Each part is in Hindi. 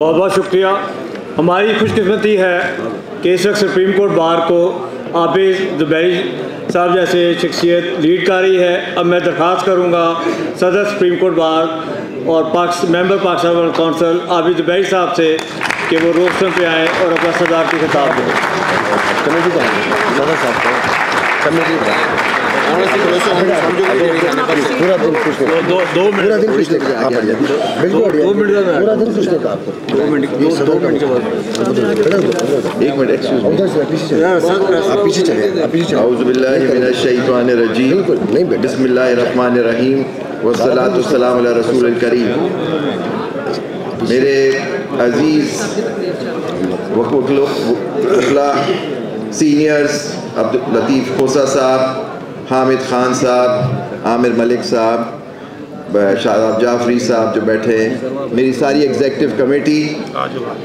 बहुत बहुत शुक्रिया। हमारी खुशकिस्मती है कि इस वक्त सुप्रीम कोर्ट बार को आबिद ज़ुबैरी साहब जैसे शख्सियत लीड कर रही है। अब मैं दरख्वास्त करूँगा सदर सुप्रीम कोर्ट बार और मेंबर पाकिस्तान काउंसिल आबिद ज़ुबैरी साहब से कि वो रोस्टर पे आएँ और अपना सदारती खिताब दें। पूरा दिन खुश लेकर आप बिल्कुल 2 मिनट पूरा दिन खुश लेकर आपको 2 मिनट के बाद 1 मिनट एक्सक्यूज आप पीछे चले औज़ु बिल्लाहि मिनश शैतानिर रजीम बिल्कुल नहीं बिस्मिल्लाहिर रहमानिर रहीम वस्सलातु वस्सलामु अला रसूलिल करीम। मेरे अजीज़ वकला सीनियर्स अब्दुल लतीफ़ खोसा साहब, हामिद ख़ान साहब, आमिर मलिक साहब, शादाब जाफरी साहब जो बैठे हैं, मेरी सारी एग्जेक्टिव कमेटी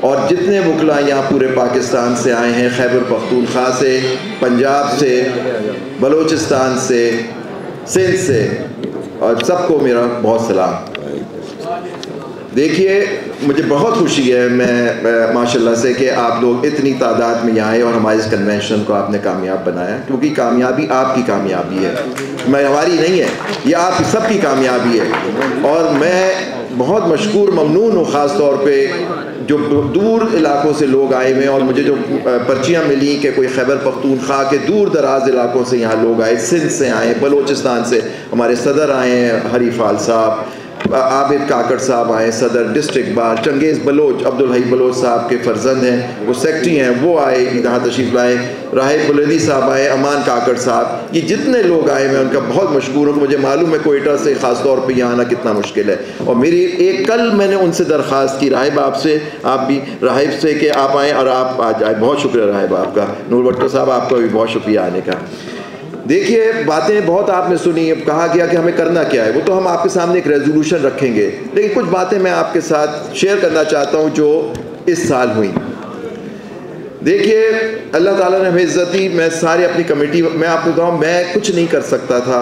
और जितने वकला यहाँ पूरे पाकिस्तान से आए हैं, खैबर पख्तूनख्वा से, पंजाब से, बलूचिस्तान से, सिंध से, और सबको मेरा बहुत सलाम। देखिए मुझे बहुत खुशी है मैं माशाल्लाह से कि आप लोग इतनी तादाद में यहाँ आए और हमारे इस कन्वेंशन को आपने कामयाब बनाया, क्योंकि कामयाबी आपकी कामयाबी है, मैं हमारी नहीं है, ये आप सबकी कामयाबी है। और मैं बहुत मशकूर ममनून हूँ ख़ास तौर पे जो दूर इलाकों से लोग आए हुए हैं और मुझे जो पर्चियाँ मिली कि कोई खैबर पख्तूनख्वा के दूर दराज इलाकों से यहाँ लोग आए, सिंध से आए, बलूचिस्तान से हमारे सदर आए हैं हरीफाल साहब, आबिद काकड़ साहब आए सदर डिस्ट्रिक्ट बार, चंगेज़ बलोच अब्दुल हई बलोच साहब के फर्जंद हैं, वो सेक्रेटरी हैं, वो आए यहाँ तशरीफ़ लाए, राहिब बुलंदी साहब आए, अमान काकड़ साहब, ये जितने लोग आए मैं उनका बहुत मशकूर हूँ। मुझे मालूम है कोयटा से ख़ास तौर पे यहाँ आना कितना मुश्किल है। और मेरी एक कल मैंने उनसे दरख्वास्त की राहिब आपसे, आप भी राहिब से कि आप आएँ और आप आ जाए। बहुत शुक्रिया राहिब आपका, नूर भट्टो साहब आपका भी बहुत शुक्रिया आने का। देखिए बातें बहुत आपने सुनी, अब कहा गया कि हमें करना क्या है, वो तो हम आपके सामने एक रेजोल्यूशन रखेंगे, लेकिन कुछ बातें मैं आपके साथ शेयर करना चाहता हूँ जो इस साल हुई। देखिए अल्लाह ताला ने हमें इज़्ज़त दी, मैं सारे अपनी कमेटी, मैं आपको कहूँ मैं कुछ नहीं कर सकता था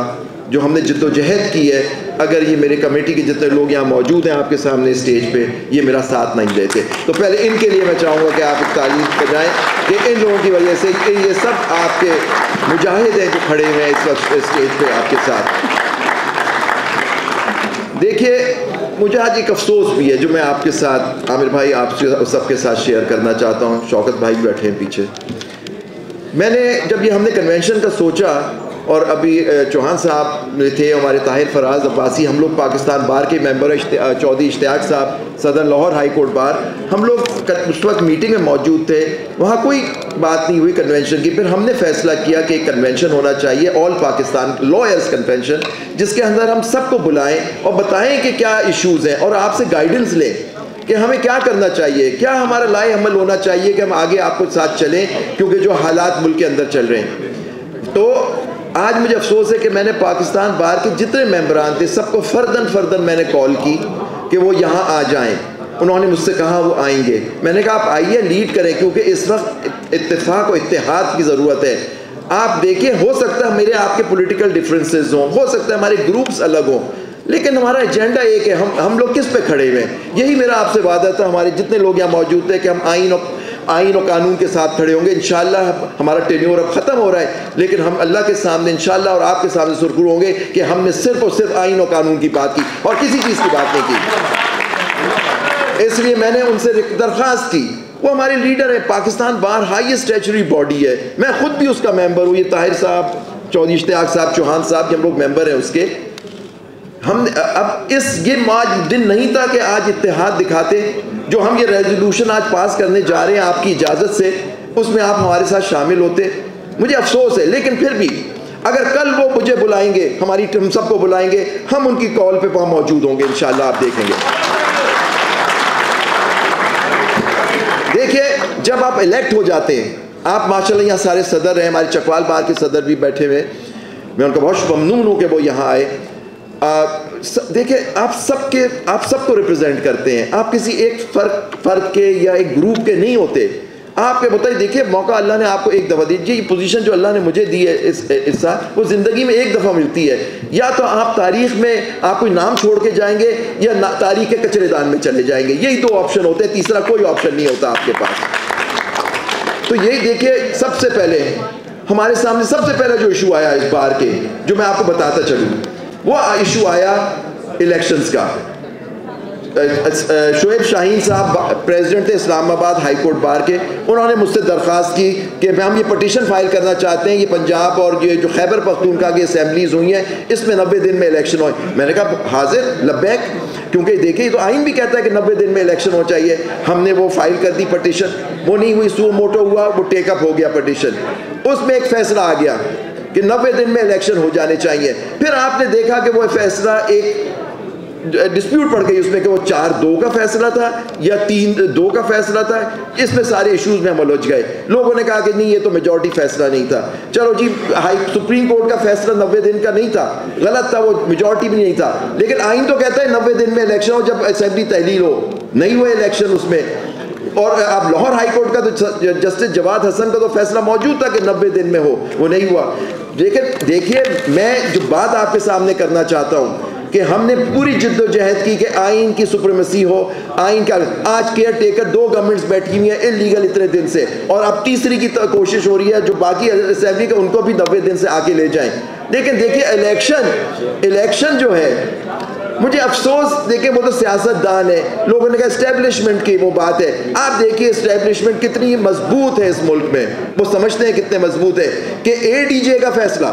जो हमने जिद्दोजहद की है अगर ये मेरे कमेटी के जितने लोग यहाँ मौजूद हैं आपके सामने स्टेज पे ये मेरा साथ नहीं देते। तो पहले इनके लिए मैं चाहूँगा कि आप एक तारीफ बजाएं कि इन लोगों की वजह से ये सब आपके मुजाहिद हैं जो खड़े हुए हैं इस वक्त स्टेज पे आपके साथ। देखिए मुझे आज एक अफसोस भी है जो मैं आपके साथ, आमिर भाई आपसे सबके साथ शेयर करना चाहता हूँ, शौकत भाई बैठे हैं पीछे। मैंने जब ये हमने कन्वेंशन का सोचा और अभी चौहान साहब थे, हमारे ताहिर फराज अब्बासी, हम लोग पाकिस्तान बार के मेंबर चौधरी इश्तियाक साहब सदर लाहौर हाई कोर्ट बार, हम लोग उस वक्त मीटिंग में मौजूद थे, वहाँ कोई बात नहीं हुई कन्वेंशन की। फिर हमने फैसला किया कि एक कन्वेंशन होना चाहिए, ऑल पाकिस्तान लॉयर्स कन्वेंशन, जिसके अंदर हम सबको बुलाएं और बताएं कि क्या इश्यूज़ हैं और आपसे गाइडेंस लें कि हमें क्या करना चाहिए, क्या हमारा लाए अमल होना चाहिए कि हम आगे आपको साथ चलें, क्योंकि जो हालात मुल्क के अंदर चल रहे हैं। तो आज मुझे अफसोस है कि मैंने पाकिस्तान बार के जितने मेंबरान थे सबको फ़र्दन मैंने कॉल की कि वो यहाँ आ जाएं। उन्होंने मुझसे कहा वो आएंगे, मैंने कहा आप आइए लीड करें, क्योंकि इस वक्त इत्तेफाक और इत्तेहाद की ज़रूरत है। आप देखिए हो सकता है मेरे आपके पॉलिटिकल डिफरेंसेस हों, हो सकता है हमारे ग्रुप्स अलग हों, लेकिन हमारा एजेंडा एक है, हम लोग किस पे खड़े हुए हैं। यही मेरा आपसे वादा था, हमारे जितने लोग यहाँ मौजूद थे कि हम आइन और कानून के साथ खड़े होंगे। इंशाअल्लाह हमारा टेन्योर अब ख़त्म हो रहा है, लेकिन हम अल्लाह के सामने इंशाअल्लाह और आपके सामने सुरखुर होंगे कि हमने सिर्फ और सिर्फ आइन और कानून की बात की और किसी चीज़ की बात नहीं की। इसलिए मैंने उनसे दरख्वास्त की, वो हमारे लीडर है, पाकिस्तान बार हाईएस्ट स्टैचुटरी बॉडी है, मैं खुद भी उसका मेंबर हूँ, ये ताहिर साहब, चौधरी इश्तियाक साहब, चौहान साहब, हम लोग मेंबर हैं उसके। हम अब ये आज दिन नहीं था कि आज इत्तेहाद दिखाते, जो हम ये रेजोल्यूशन आज पास करने जा रहे हैं आपकी इजाज़त से, उसमें आप हमारे साथ शामिल होते। मुझे अफसोस है, लेकिन फिर भी अगर कल वो मुझे बुलाएंगे, हमारी टीम सबको बुलाएंगे, हम उनकी कॉल पे वहाँ मौजूद होंगे इंशाअल्लाह, आप देखेंगे। देखिए जब आप इलेक्ट हो जाते हैं, आप माशाल्लाह यहाँ सारे सदर हैं, हमारे चकवाल बार के सदर भी बैठे हुए, मैं उनका बहुत ममनून हूँ कि वो यहाँ आए। देखिए आप सबको रिप्रेजेंट करते हैं, आप किसी एक फ़र्द के या एक ग्रुप के नहीं होते, आपके बताइए, देखिए मौका अल्लाह ने आपको एक दफ़ा दी, ये पोजीशन जो अल्लाह ने मुझे दी है इस साल, वो ज़िंदगी में एक दफ़ा मिलती है। या तो आप तारीख़ में आप कोई नाम छोड़ के जाएंगे या तारीख़ के कचरेदान में चले जाएंगे, यही दो ऑप्शन होते हैं, तीसरा कोई ऑप्शन नहीं होता आपके पास। तो यही देखिए, सबसे पहले हमारे सामने सबसे पहला जो इशू आया इस बार के, जो मैं आपको बताता चलूँ, वो इशू आया इलेक्शंस का। शोएब शाहीन साहब प्रेसिडेंट थे इस्लामाबाद हाई कोर्ट बार के, उन्होंने मुझसे दरख्वास्त की कि हम ये पटिशन फाइल करना चाहते हैं, ये पंजाब और ये जो खैबर पख्तूनख्वा की असेंबलीज हुई हैं इसमें 90 दिन में इलेक्शन हो। मैंने कहा हाजिर लब्बैक, क्योंकि देखिए तो आइन भी कहता है कि 90 दिन में इलेक्शन हो चाहिए। हमने वो फाइल कर दी पटिशन, वो नहीं हुई, सू मोटो हुआ, वो टेकअप हो गया पटिशन। उसमें एक फैसला आ गया कि 90 दिन में इलेक्शन हो जाने चाहिए। फिर आपने देखा कि वो फैसला एक डिस्प्यूट पड़ गई उसमें कि वो 4-2 का फैसला था या 3-2 का फैसला था। इसमें सारे इश्यूज में हम उलझ गए। लोगों ने कहा कि नहीं, ये तो मेजॉरिटी फैसला नहीं था। चलो जी, सुप्रीम कोर्ट का फैसला 90 दिन का नहीं था, गलत था, वो मेजॉरिटी भी नहीं था, लेकिन आइन तो कहता है 90 दिन में इलेक्शन हो जब असेंबली तहलील हो। नहीं हुए इलेक्शन उसमें। और अब लाहौर हाई कोर्ट का तो जस्टिस जवाद हसन का तो फैसला मौजूद था कि 90 दिन में हो, वो नहीं हुआ। लेकिन देखिए, मैं जो बात आपके सामने करना चाहता हूँ कि हमने पूरी जिद्दोजहद की कि आइन की सुप्रीमेसी हो, आइन का। आज केयर टेकर 2 गवर्नमेंट्स बैठी हुई हैं इलीगल इतने दिन से, और अब तीसरी की कोशिश हो रही है जो बाकी असेंबली के उनको भी 90 दिन से आके ले जाएं। लेकिन देखिए इलेक्शन जो है, मुझे अफसोस, देखिए वो तो सियासतदान है, लोगों ने कहा इस्टेब्लिशमेंट की वो बात है। आप देखिए इस्टेब्लिशमेंट कितनी मजबूत है इस मुल्क में, वो समझते हैं कितने मजबूत है कि ADJ का फैसला,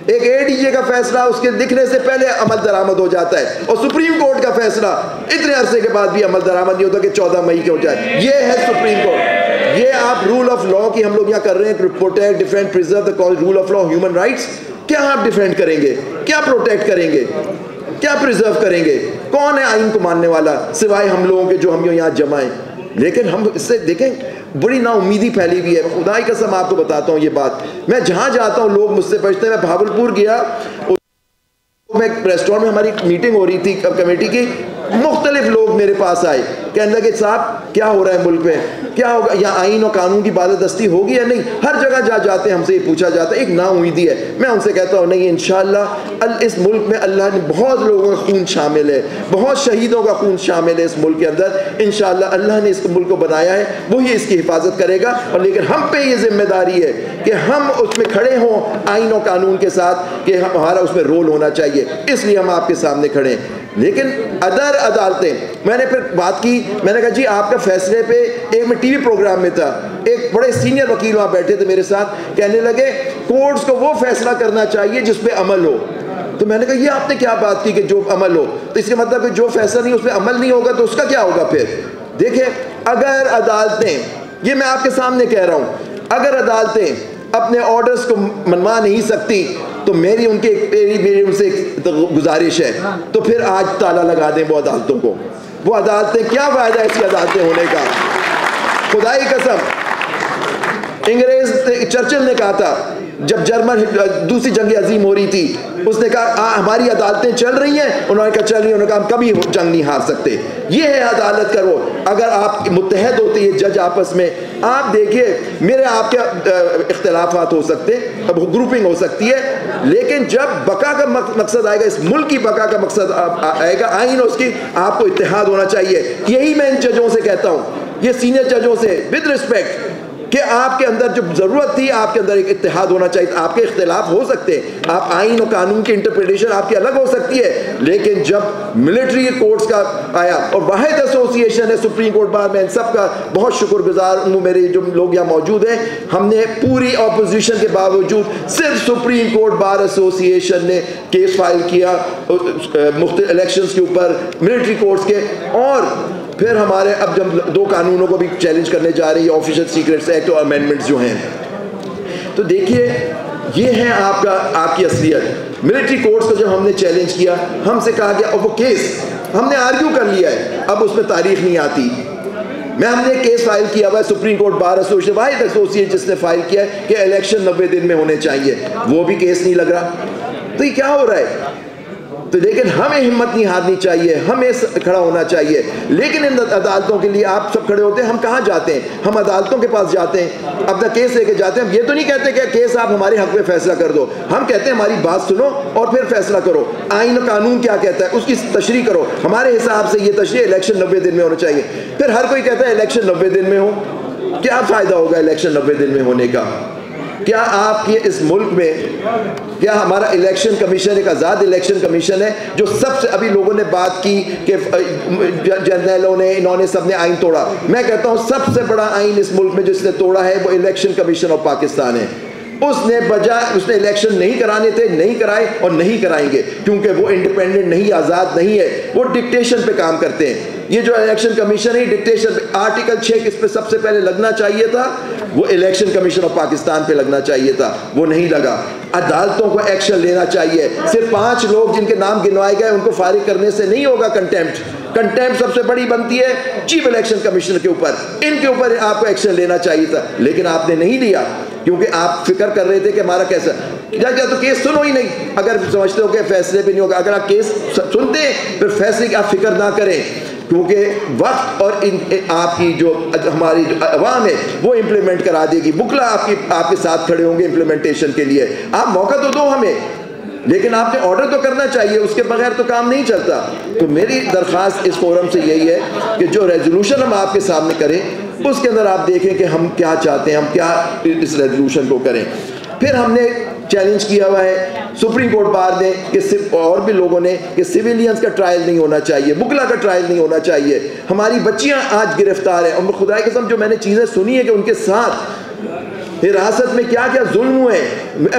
एक ADJ का फैसला उसके दिखने से पहले अमल दरामद हो जाता है, और सुप्रीम कोर्ट का फैसला इतने अरसे के बाद भी अमल दरामद नहीं होता कि 14 मई के हो जाए। ये है सुप्रीम कोर्ट। ये आप रूल ऑफ लॉ की हम लोग यहाँ कर रहे हैं, protect, defend, preserve the rule of law, human rights. क्या आप डिफेंड करेंगे? क्या प्रोटेक्ट करेंगे? क्या प्रिजर्व करेंगे? कौन है आइन को मानने वाला सिवाय हम लोगों के जो हम यहाँ जमा हैं? लेकिन हम इससे देखें बड़ी नाउमीदी फैली हुई है। खुदा की कसम आपको बताता हूँ ये बात, मैं जहाँ जाता हूँ लोग मुझसे पूछते हैं। मैं भावलपुर गया, मैं रेस्टोरेंट में हमारी मीटिंग हो रही थी कमेटी की, मुख्तलिफ लोग मेरे पास आए, कहने लगे साहब क्या हो रहा है मुल्क में, क्या होगा, यहाँ आइन और कानून की बालादस्ती होगी या नहीं? हर जगह जाते हैं हमसे ये पूछा जाता है, एक नाउमीदी है। मैं उनसे कहता हूँ नहीं, इंशाअल्लाह इस मुल्क में अल्लाह ने बहुत लोगों का खून शामिल है, बहुत शहीदों का खून शामिल है इस मुल्क के अंदर। इंशाअल्लाह अल्लाह ने इस मुल्क को बनाया है, वही इसकी हिफाजत करेगा। और लेकिन हम पे ये जिम्मेदारी है कि हम उसमें खड़े हों आइन और कानून के साथ, कि हमारा उसमें रोल होना चाहिए, इसलिए हम आपके सामने खड़े हैं। लेकिन अदर अदालतें, मैंने फिर बात की, मैंने कहा जी आपका फैसले पे, एक मैं टीवी प्रोग्राम में था, एक बड़े सीनियर वकील वहाँ बैठे थे मेरे साथ, कहने लगे कोर्ट्स को वो फैसला करना चाहिए जिस पे अमल हो। तो मैंने कहा ये आपने क्या बात की कि जो अमल हो, तो इसका मतलब जो फैसला नहीं उस पर अमल नहीं होगा तो उसका क्या होगा फिर? देखिए, अगर अदालतें, ये मैं आपके सामने कह रहा हूँ, अगर अदालतें अपने ऑर्डर्स को मनवा नहीं सकती तो मेरी उनसे गुजारिश है, तो फिर आज ताला लगा दें वो अदालतों को। वो अदालतें, क्या फायदा है ऐसी अदालतें होने का? खुदा की कसम, इंग्रेज चर्चिल ने कहा था जब जर्मन दूसरी जंग अजीम हो रही थी, उसने कहा हमारी अदालतें चल रही हैं, उन्होंने कहा चल रही हैं, उन्होंने कहा हम कभी जंग नहीं हार सकते। ये है अदालत का रोल। अगर आप मुत्तहद होते हैं जज आपस में, आप देखिए मेरे आपके इख्तिलाफात हो सकते हैं, अब ग्रुपिंग हो सकती है, लेकिन जब बका का मकसद आएगा, इस मुल्क की बका का मकसद आएगा, आइन उसकी, आपको इत्तेहाद होना चाहिए। यही मैं इन जजों से कहता हूँ, ये सीनियर जजों से विद रिस्पेक्ट, कि आपके अंदर जो ज़रूरत थी, आपके अंदर एक इत्तेहाद होना चाहिए। आपके इख्तिलाफ हो सकते हैं, आप आइन और कानून की इंटरप्रिटेशन आपकी अलग हो सकती है, लेकिन जब मिलिट्री कोर्ट्स का आया, और वाहिद एसोसिएशन है सुप्रीम कोर्ट बार, मैं इन सब का बहुत शुक्रगुजार हूँ, मेरे जो लोग यहाँ मौजूद हैं, हमने पूरी अपोजिशन के बावजूद सिर्फ सुप्रीम कोर्ट बार एसोसिएशन ने केस फाइल किया मुख्तलिफ इलेक्शंस के ऊपर, मिलिट्री कोर्ट्स के, और फिर हमारे अब जब 2 कानूनों को भी चैलेंज करने जा रही है, ऑफिशियल सीक्रेट्स एक्ट और अमेंडमेंट्स जो हैं। तो देखिए ये है आपकी असलियत। मिलिट्री कोर्ट्स को जब हमने चैलेंज किया, हमसे कहा गया, और वो केस हमने आर्ग्यू कर लिया है, अब उसमें तारीख नहीं आती। हमने केस फाइल किया हुआ है सुप्रीम कोर्ट बार एसोसिएशन, वाहिद एसोसिएशन जिसने फाइल किया है कि इलेक्शन 90 दिन में होने चाहिए, वो भी केस नहीं लग रहा। तो ये क्या हो रहा है? तो लेकिन हमें हिम्मत नहीं हारनी चाहिए, हमें खड़ा होना चाहिए। लेकिन इन अदालतों के लिए आप सब खड़े होते हैं, हम कहाँ जाते हैं? हम अदालतों के पास जाते हैं, अपना केस लेके जाते हैं। हम ये तो नहीं कहते कि केस आप हमारे हक में फैसला कर दो, हम कहते हैं हमारी बात सुनो और फिर फैसला करो। आईन और कानून क्या कहता है उसकी तशरीह करो। हमारे हिसाब से ये तशरीह इलेक्शन 90 दिन में होना चाहिए। फिर हर कोई कहता है इलेक्शन 90 दिन में हो, क्या फ़ायदा होगा इलेक्शन 90 दिन में होने का? क्या आपके इस मुल्क में, क्या हमारा इलेक्शन कमीशन एक आज़ाद इलेक्शन कमीशन है जो सबसे, अभी लोगों ने बात की कि जर्नलों ने, इन्होंने, सब ने आइन तोड़ा। मैं कहता हूँ सबसे बड़ा आइन इस मुल्क में जिसने तोड़ा है वो इलेक्शन कमीशन ऑफ पाकिस्तान है। उसने इलेक्शन नहीं कराने थे, नहीं कराए और नहीं कराएंगे, क्योंकि वो इंडिपेंडेंट नहीं, आज़ाद नहीं है, वो डिक्टेशन पे काम करते हैं। ये जो इलेक्शन कमीशन है डिक्टेशन पे, आर्टिकल 6 किस पे सबसे पहले लगना चाहिए था? वो इलेक्शन कमीशन ऑफ पाकिस्तान पे लगना चाहिए था, वो नहीं लगा। अदालतों को एक्शन लेना चाहिए। सिर्फ 5 लोग जिनके नाम गिनवाए गए उनको फारिग करने से नहीं होगा। कंटेम्प्ट सबसे बड़ी बनती है चीफ इलेक्शन कमीशनर के ऊपर, इनके ऊपर आपको एक्शन लेना चाहिए था, लेकिन आपने नहीं लिया, क्योंकि आप फिक्र कर रहे थे कि हमारा कैसा जा तो केस सुनो ही नहीं। अगर समझते हो कि फैसले पे नहीं होगा, अगर आप केस सुनते हैं फिर फैसले की आप फिक्र ना करें, क्योंकि वक्त और आपकी जो हमारी अवाम है वो इम्प्लीमेंट करा देगी। बुकला आपके साथ खड़े होंगे इम्प्लीमेंटेशन के लिए। आप मौका तो दो हमें, लेकिन आपने ऑर्डर तो करना चाहिए, उसके बगैर तो काम नहीं चलता। तो मेरी दरख्वास्त इस फोरम से यही है कि जो रेजोल्यूशन हम आपके सामने करें उसके अंदर आप देखें कि हम क्या चाहते हैं, हम क्या इस रेजोल्यूशन को करें। फिर हमने चैलेंज किया हुआ है सुप्रीम कोर्ट बार ने कि सिर्फ, और भी लोगों ने, कि सिविलियंस का ट्रायल नहीं होना चाहिए, बुकला का ट्रायल नहीं होना चाहिए। हमारी बच्चियां आज गिरफ्तार हैं और खुदा की कसम जो मैंने चीज़ें सुनी है कि उनके साथ हिरासत में क्या क्या जुल्म हुए,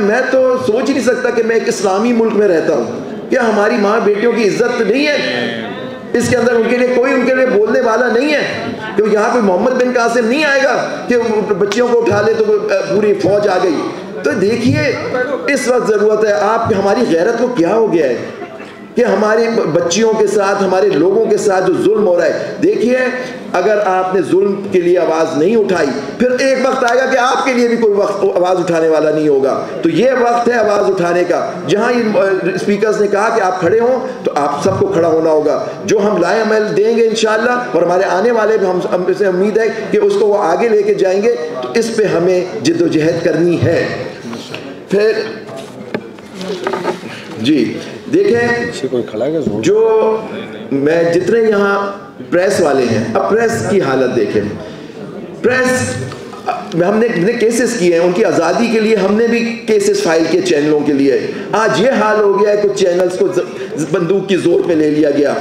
मैं तो सोच ही नहीं सकता कि मैं एक इस्लामी मुल्क में रहता हूँ। क्या हमारी माँ बेटियों की इज्जत नहीं है? इसके अंदर उनके लिए कोई उनके लिए बोलने वाला नहीं है। तो यहाँ कोई मोहम्मद बिन कासिम नहीं आएगा कि बच्चियों को उठा ले तो पूरी फौज आ गई। तो देखिए इस वक्त ज़रूरत है आप, हमारी गैरत को क्या हो गया है कि हमारी बच्चियों के साथ, हमारे लोगों के साथ जो जुल्म हो रहा है। देखिए अगर आपने जुल्म के लिए आवाज़ नहीं उठाई, फिर एक वक्त आएगा कि आपके लिए भी कोई वक्त आवाज़ उठाने वाला नहीं होगा। तो ये वक्त है आवाज़ उठाने का। जहाँ इन स्पीकर्स ने कहा कि आप खड़े हों, तो आप सबको खड़ा होना होगा। जो हम लाए अमल देंगे इंशाअल्लाह, और हमारे आने वाले भी हमसे उम्मीद है कि उसको वो आगे लेके जाएंगे। तो इस पर हमें जिद्दोजहद करनी है। फिर जी देखें, कोई खड़ा है जो मैं जितने यहाँ प्रेस वाले हैं, अब प्रेस की हालत देखें। प्रेस हमने केसेस किए हैं, उनकी आज़ादी के लिए हमने भी केसेस फाइल किए चैनलों के लिए। आज ये हाल हो गया है, कुछ चैनल्स को बंदूक की जोर पे ले लिया गया,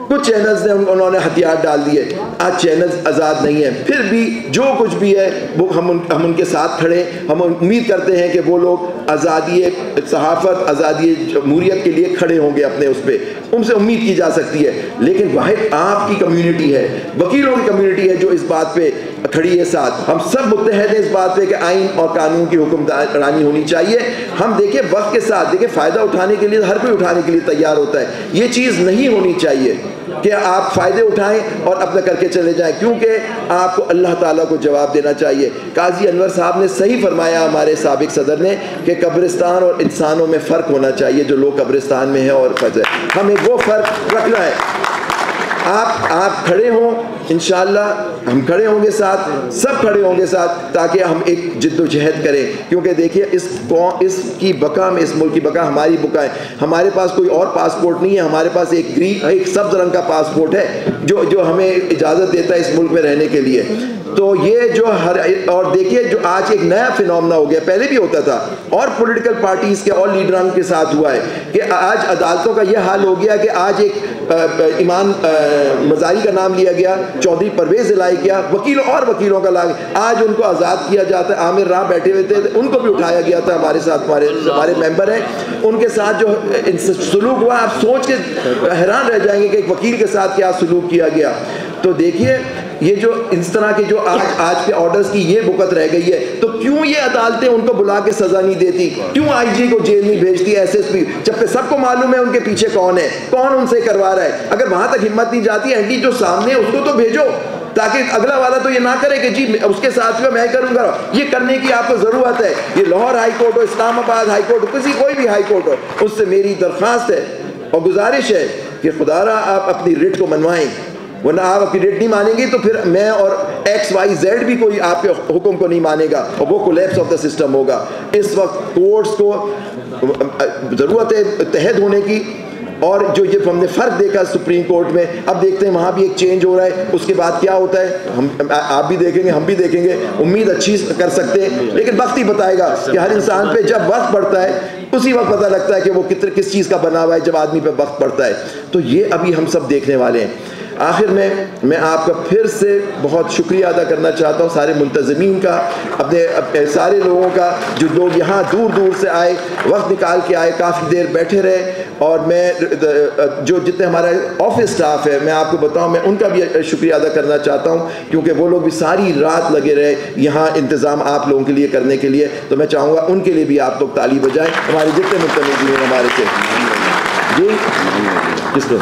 कुछ चैनल्स ने उन्होंने हथियार डाल दिए। आज चैनल्स आज़ाद नहीं है। फिर भी जो कुछ भी है वो हम उनके साथ खड़े। हम उम्मीद करते हैं कि वो लोग आज़ादी सहाफ़त, आज़ादी जमहूरियत के लिए खड़े होंगे अपने उस पर, उनसे उम्मीद की जा सकती है। लेकिन वाहिद आपकी कम्यूनिटी है, वकीलों की कम्यूनिटी है जो इस बात पे खड़ी है साथ। हम सब मुत्तहद हैं इस बात पे कि आइन और कानून की हुक्मरानी होनी चाहिए। हम देखिए वक्त के साथ देखिए फ़ायदा उठाने के लिए हर कोई उठाने के लिए तैयार होता है। ये चीज़ नहीं होनी चाहिए कि आप फ़ायदे उठाएं और अपना करके चले जाएं, क्योंकि आपको अल्लाह ताला को जवाब देना चाहिए। काजी अनवर साहब ने सही फरमाया, हमारे साबिक सदर ने, कि कब्रिस्तान और इंसानों में फ़र्क होना चाहिए। जो लोग कब्रिस्तान में हैं और फजर, हमें वो फ़र्क रखना है। आप खड़े हों, इंशाअल्लाह हम खड़े होंगे साथ, सब खड़े होंगे साथ, ताकि हम एक जिद्दोजहद करें। क्योंकि देखिए इसकी बका में, इस मुल्क की बका हमारी बका है। हमारे पास कोई और पासपोर्ट नहीं है, हमारे पास एक सब्ज़ रंग का पासपोर्ट है जो हमें इजाज़त देता है इस मुल्क में रहने के लिए। तो ये जो और देखिए जो आज एक नया फिनोमेना हो गया, पहले भी होता था और पॉलिटिकल पार्टीज़ के और लीडरान के साथ हुआ है कि आज अदालतों का यह हाल हो गया कि आज एक ईमान मजारी का नाम लिया गया, चौधरी परवेज़ लाई किया, वकीलों का लाग, आज उनको आज़ाद किया जाता है। आमिर राह बैठे हुए थे, उनको भी उठाया गया था हमारे साथ, हमारे मेंबर हैं, उनके साथ जो सलूक हुआ आप सोच के हैरान रह जाएंगे कि एक वकील के साथ क्या सलूक किया गया। तो देखिए ये जो इस तरह के जो आज के ऑर्डर्स की ये बुकत रह गई है, तो क्यों ये अदालतें उनको बुला के सज़ा नहीं देती? क्यों आईजी को जेल नहीं भेजती, एसएसपी, जबकि सबको मालूम है उनके पीछे कौन है, कौन उनसे करवा रहा है। अगर वहाँ तक हिम्मत नहीं जाती, एंटी जो सामने है उसको तो भेजो, ताकि अगला वाला तो ये ना करे कि जी उसके साथ मैं करूँगा। ये करने की आपको ज़रूरत है। ये लाहौर हाई कोर्ट हो, इस्लामाबाद हाई कोर्ट हो, कोई भी हाई कोर्ट हो, उससे मेरी दरख्वास्त है और गुजारिश है कि खुदारा आप अपनी रिट को मनवाएं, वरना आप अपनी रिट नहीं मानेंगे तो फिर मैं और XYZ भी कोई आपके हुक्म को नहीं मानेगा और वो कोलैप्स ऑफ द सिस्टम होगा। इस वक्त कोर्ट्स को ज़रूरत है इत्तेहाद होने की, और जो ये हमने फ़र्क देखा सुप्रीम कोर्ट में, अब देखते हैं वहाँ भी एक चेंज हो रहा है, उसके बाद क्या होता है हम आप भी देखेंगे, हम भी देखेंगे। उम्मीद अच्छी कर सकते हैं, लेकिन वक्त ही बताएगा कि हर इंसान पे जब वक्त पड़ता है उसी वक्त पता लगता है कि वो किस चीज़ का बना हुआ है, जब आदमी पे वक्त पड़ता है। तो ये अभी हम सब देखने वाले हैं। आखिर में मैं आपका फिर से बहुत शुक्रिया अदा करना चाहता हूँ, सारे मुंतज़मीन का, अपने सारे लोगों का, जो लोग यहाँ दूर दूर से आए, वक्त निकाल के आए, काफ़ी देर बैठे रहे। और मैं जो जितने हमारा ऑफिस स्टाफ है, मैं आपको बताऊँ, मैं उनका भी शुक्रिया अदा करना चाहता हूँ, क्योंकि वो लोग भी सारी रात लगे रहे यहाँ इंतज़ाम आप लोगों के लिए करने के लिए। तो मैं चाहूँगा उनके लिए भी आप लोग ताली बजाएँ, हमारे जितने मुंतज़मीन हैं हमारे से। जी किसको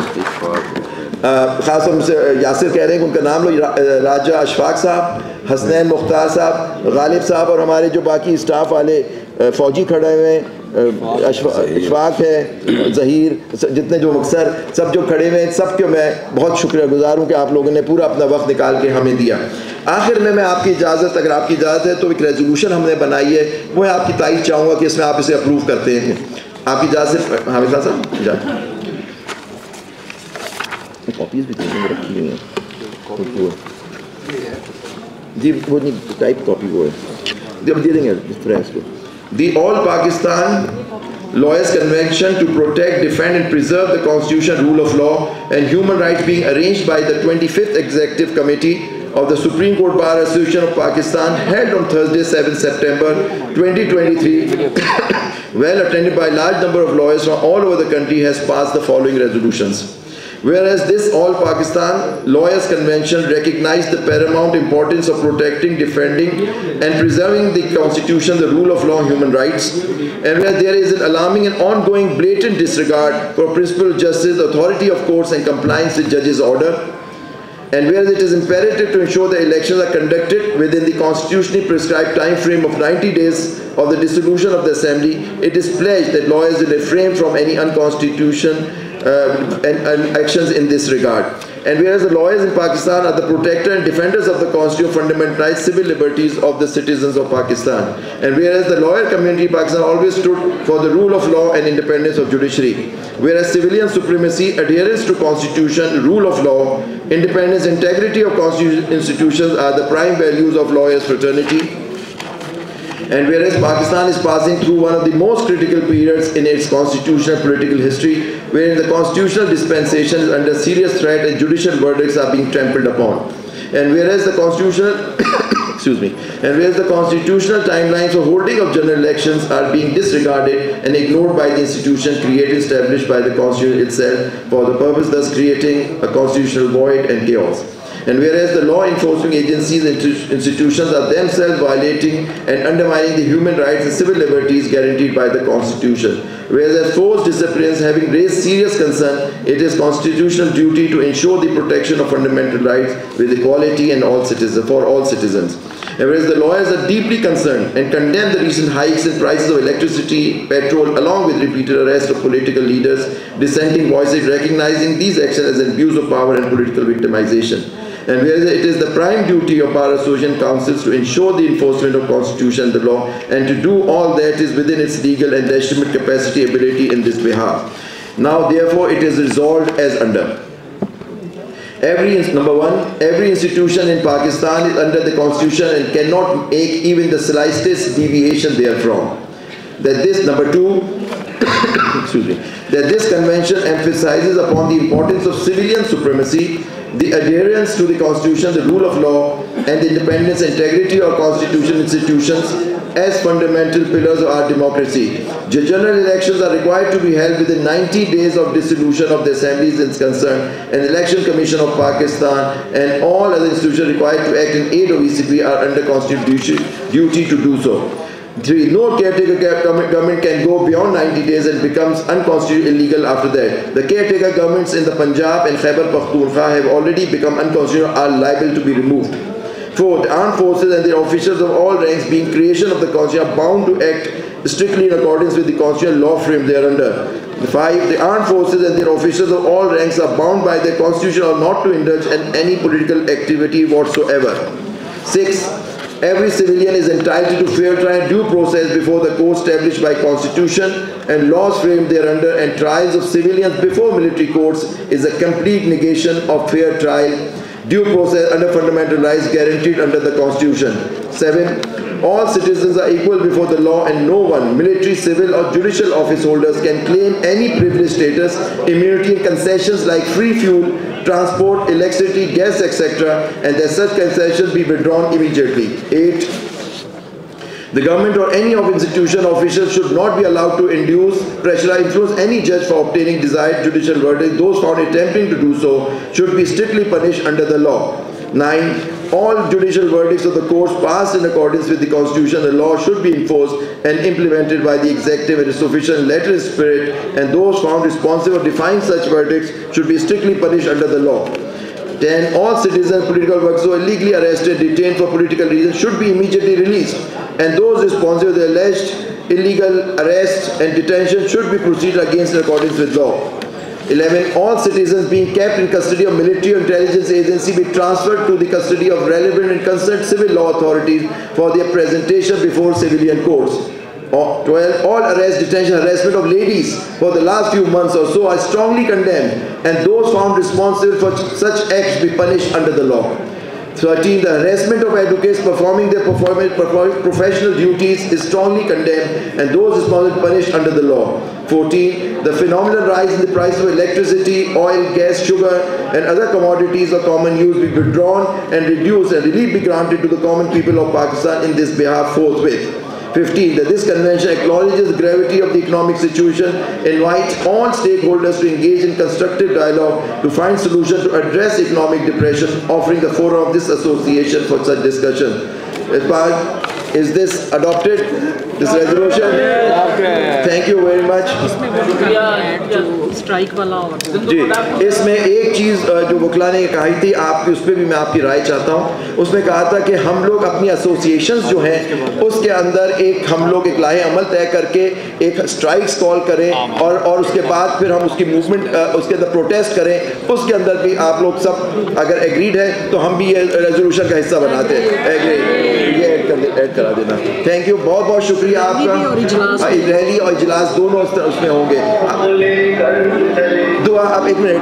ख़ास तौर से यासिर कह रहे हैं कि उनका नाम लो, राजा अशफाक साहब, हसनैन मुख्तार साहब, गालिब साहब, और हमारे जो बाकी स्टाफ वाले फ़ौजी खड़े हुए हैं, अशफाक है, ज़हीर, जितने जो अक्सर सब जो खड़े हुए हैं, सब के मैं बहुत शुक्रगुजार हूँ कि आप लोगों ने पूरा अपना वक्त निकाल के हमें दिया। आखिर में मैं आपकी इजाज़त, अगर आपकी इजाज़त है तो एक रेजोल्यूशन हमने बनाई है, वो है आपकी तारीफ चाहूँगा कि इसमें आप इसे अप्रूव करते हैं। आपकी इजाज़त हामिद साहब, इजाज़त कॉपीज़ भी रखी हुई हैं जी, वो नहीं टाइप कॉपी वो है, जब दे देंगे प्रेस को। The All Pakistan Lawyers Convention to protect, defend and preserve the Constitution, rule of law and human rights being arranged by the 25th Executive Committee of the Supreme Court Bar Association of Pakistan, held on Thursday 7 September 2023, well attended by a large number of lawyers from all over the country, has passed the following resolutions. Whereas this All Pakistan Lawyers Convention recognized the paramount importance of protecting, defending and preserving the Constitution, the rule of law and human rights, and where there is an alarming and ongoing blatant disregard for principle of justice, authority of courts and compliance with judges' order, and whereas it is imperative to ensure the elections are conducted within the constitutionally prescribed time frame of 90 days of the dissolution of the Assembly, it is pledged that lawyers will refrain from any unconstitutional and actions in this regard. And whereas the lawyers in Pakistan are the protector and defenders of the Constitution, fundamental rights, civil liberties of the citizens of Pakistan, and whereas the lawyer community in Pakistan always stood for the rule of law and independence of judiciary, whereas civilian supremacy, adherence to Constitution, rule of law, independence, integrity of constitutional institutions are the prime values of lawyers' fraternity. And whereas Pakistan is passing through one of the most critical periods in its constitutional and political history, wherein the constitutional dispensation is under serious threat and judicial verdicts are being trampled upon. And whereas the constitutional and whereas the constitutional timelines for holding of general elections are being disregarded and ignored by the institution established by the Constitution itself for the purpose thus creating a constitutional void and chaos. And whereas the law enforcing agencies and institutions are themselves violating and undermining the human rights and civil liberties guaranteed by the Constitution, whereas forced disappearance having raised serious concern, it is constitutional duty to ensure the protection of fundamental rights with equality and for all citizens. And whereas the lawyers are deeply concerned and condemn the recent hikes in prices of electricity, petrol, along with repeated arrests of political leaders, dissenting voices recognizing these actions as an abuse of power and political victimization. And whereas it is the prime duty of Bar Association Councils to ensure the enforcement of Constitution and the law, and to do all that is within its legal and legitimate capacity ability in this behalf. Now therefore it is resolved as under. Number one, every institution in Pakistan is under the Constitution and cannot make even the slightest deviation therefrom. Number two, that this convention emphasizes upon the importance of civilian supremacy, the adherence to the Constitution, the rule of law, and the independence and integrity of constitutional institutions as fundamental pillars of our democracy. The general elections are required to be held within 90 days of dissolution of the assemblies in concern, and the Election Commission of Pakistan and all other institutions required to act in aid of ECP are under constitutional duty to do so. 3. No caretaker government can go beyond 90 days and becomes unconstitutional illegal after that. The caretaker governments in the Punjab and Khyber Pakhtunkhwa have already become unconstitutional, are liable to be removed. 4. The armed forces and their officials of all ranks, being creation of the Constitution, are bound to act strictly in accordance with the constitutional law frame thereunder. 5. The armed forces and their officers of all ranks are bound by the constitution or not to indulge in any political activity whatsoever. 6. Every civilian is entitled to fair trial and due process before the court established by constitution and laws framed thereunder, and trials of civilians before military courts is a complete negation of fair trial, due process under fundamental rights guaranteed under the constitution. 7. All citizens are equal before the law, and no one, military, civil or judicial office holders, can claim any privileged status, immunity and concessions like free fuel, transport, electricity, gas, etc., and that such concessions be withdrawn immediately. 8. The government or any of institution officials should not be allowed to induce, pressure or influence any judge for obtaining desired judicial verdict. Those found attempting to do so should be strictly punished under the law. 9. All judicial verdicts of the courts passed in accordance with the constitution, the law should be enforced and implemented by the executive in its official letter and spirit, and those found responsible for defying such verdicts should be strictly punished under the law. 10. All citizens, political workers who are illegally arrested, detained for political reasons should be immediately released, and those responsible for the alleged illegal arrest and detention should be proceeded against in accordance with law. 11. All citizens being kept in custody of military or intelligence agency be transferred to the custody of relevant and concerned civil law authorities for their presentation before civilian courts. 12. All arrest, detention, harassment of ladies for the last few months or so are strongly condemned, and those found responsible for such acts be punished under the law. 13. The harassment of advocates performing their professional duties is strongly condemned, and those responsible punished under the law. 14. The phenomenal rise in the price of electricity, oil, gas, sugar, and other commodities of common use be withdrawn and reduced, and relief be granted to the common people of Pakistan in this behalf forthwith. 15. That this convention acknowledges the gravity of the economic situation, invites all stakeholders to engage in constructive dialogue to find solutions to address economic depression, offering the forum of this association for such discussion. Is this adopted? This resolution? Thank you very much. Strike वाला जी, इसमें एक चीज़ जो वकला ने कही थी आपकी, उस पर भी मैं आपकी राय चाहता हूँ। उसमें कहा था कि हम लोग अपनी एसोसिएशंस जो हैं उसके अंदर हम लोग एक लाहे अमल तय करके एक स्ट्राइक्स कॉल करें, और उसके बाद फिर हम उसकी मूवमेंट उसके अंदर प्रोटेस्ट करें। उसके अंदर भी आप लोग सब अगर एग्रीड है तो हम भी ये रेजोल्यूशन का हिस्सा बनाते हैं। एग्रीड, ये ऐड करा देना। थैंक यू, बहुत बहुत शुक्रिया आपका। रैली और इजलास दोनों उसमें होंगे। दुआ, आप एक मिनट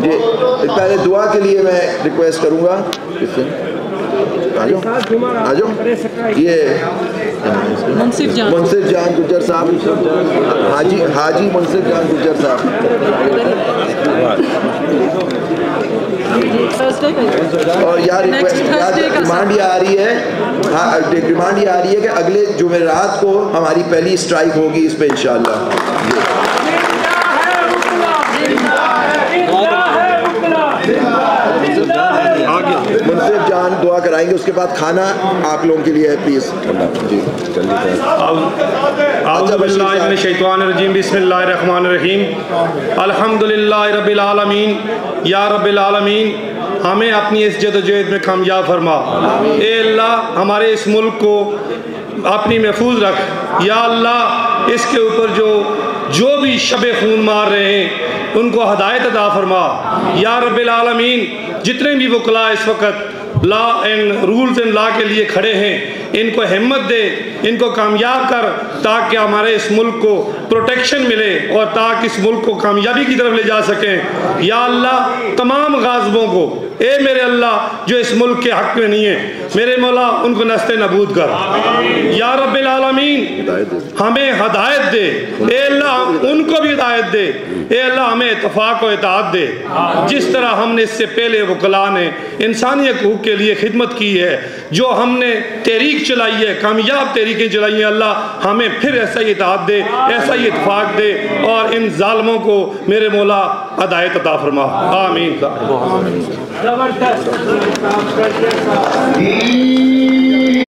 जी, पहले दुआ के लिए मैं रिक्वेस्ट करूंगा। आ जाओ ये मुंसिफ जान गुज्जर साहब, हाजी मुंसिफ जान गुज्जर साहब। और यार डिमांड ये आ रही है, डिमांड ये आ रही है कि अगले जुमेरात को हमारी पहली स्ट्राइक होगी इस पे इंशाल्लाह। मुंसिफ जान दुआ कराएंगे, उसके बाद खाना आप लोगों के लिए है प्लीज। बिस्मिल्लाहिर्रहमानिर्रहीम, अल्हम्दुलिल्लाह रब्बिल आलमीन, या रब्बिल आलमीन हमें अपनी इस जदोजहद में कामयाब फरमा। ए अल्लाह, हमारे इस मुल्क को अपनी महफूज रख। या अल्लाह, इसके ऊपर जो भी शबे खून मार रहे हैं उनको हदायत अता फरमा। या रब्बिल आलमीन, जितने भी वकला इस वक्त law and rules and law के लिए खड़े हैं, इनको हिम्मत दे, इनको कामयाब कर, ताकि हमारे इस मुल्क को प्रोटेक्शन मिले और ताकि इस मुल्क को कामयाबी की तरफ ले जा सकें। या अल्लाह, तमाम गाज़िबों को, ए मेरे अल्लाह, जो इस मुल्क के हक़ में नहीं है, मेरे मौला उनको नस्ते नबूद कर। या रब्बिल आलमीन, हमें हदायत दे। ए अल्लाह, उनको भी हदायत दे। ए अल्लाह, हमें इत्तफ़ाक़ और इताअत दे। जिस तरह हमने इससे पहले वकला ने इंसानी हकूक़ के लिए खिदमत की है, जो हमने तहरीक चलाई है, कामयाब तहरीकें चलाई हैं, अल्लाह हमें फिर ऐसा ही इताअत दे, ऐसा ही इत्तफ़ाक़ दे, और इन ज़ालिमों को मेरे मौला हदायत अता फरमा। आमीन।